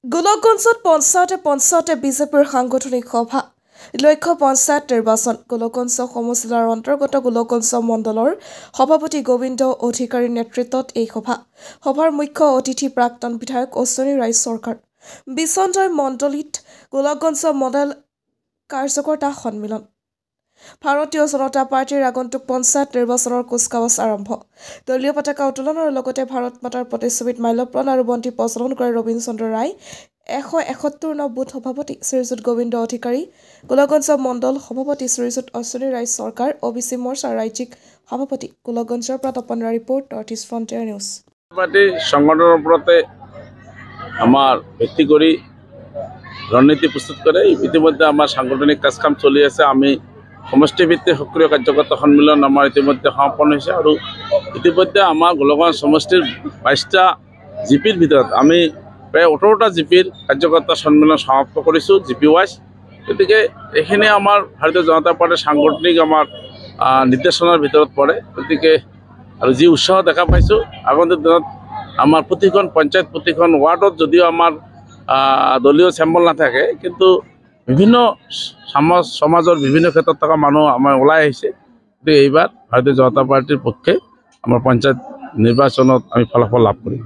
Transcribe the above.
গোলকগঞ্জত পঞ্চায়তে বিজেপিৰ সাংগঠনিক সভা লক্ষ্য পঞ্চায়ত নিৰ্বাচন গোলকগঞ্জ সমষ্টিৰ অন্তৰ্গত গোলকগঞ্জ মণ্ডলৰ সভাপতি গোবিন্দ অধিকাৰীৰ নেতৃত্বত এই সভাৰ মুখ্য অতিথি প্ৰাক্তন বিধায়ক অশ্বনী ৰায় চৰকাৰ বিচন্দয় মণ্ডলীত গোলকগঞ্জ মডেল কাৰ্যকৰ্তা সন্মিলন ভাৰতীয় জনতা পাৰ্টিৰ আগন্তুক পঞ্চায়ত নিৰ্বাচনৰ কুচকাৱাজ আৰম্ভ দলীয় পতাকা উত্তোলনৰ লগতে ভাৰত মাতাৰ প্ৰতিচ্ছবিত মাল্যৰ্পণ আৰু বন্তি প্ৰজ্বলন কৰে ৰবীন চন্দ্ৰ ৰায় 171 বুথ সভাপতি শ্ৰীযুত গোবিন্দ অধিকাৰী গোলকগঞ্জ মণ্ডল সভাপতি শ্ৰীযুত অশ্বনী ৰায় চৰকাৰ OBC মৰ্চাৰ ৰাজ্যিক সভাপতি গোলকগঞ্জৰ পৰা Tapan report north east frontier news party সংগঠনৰ ওপৰতে আমাৰ ভিত্তি কৰি ৰণনীতি প্ৰস্তুত কৰে ইতিমধ্যে আমাৰ সাংগঠনিক কাম চলি আছে আমি সমষ্টি ভিত্তিক সক্ৰিয় কাৰ্যকৰ্তা সন্মিলন আমাৰ ইতিমধ্যে সমাপন হৈছে আৰু ইতিমধ্যে আমাৰ গোলকগঞ্জ সমষ্টিৰ 22টা জিপিৰ ভিতৰত আমি প্ৰায় 18টা জিপিৰ কাৰ্যকৰ্তা সন্মিলন সমাপ্ত কৰিছোঁ জিপি ৱাইজ গতিকে এইখিনি আমাৰ ভাৰতীয় জনতা পাৰ্টিৰ সাংগঠনিক আমাৰ নিৰ্দেশনাৰ ভিতৰত পৰে গতিকে আৰু যি উৎসাহ দেখা পাইছোঁ আগন্তুক দিনত আমাৰ প্ৰতিখন পঞ্চায়ত প্ৰতিখন ৱাৰ্ডত যদিও আমাৰ দলীয় চেম্বল নাথাকে কিন্তু বিভিন্ন সমাজৰ বিভিন্ন ক্ষেত্ৰত থকা মানুহ আমাৰ ওলাই আহিছে গতিকে এইবাৰ ভাৰতীয় জনতা পাৰ্টিৰ পক্ষে আমাৰ পঞ্চায়ত নিৰ্বাচনত আমি ফলাফল লাভ কৰিম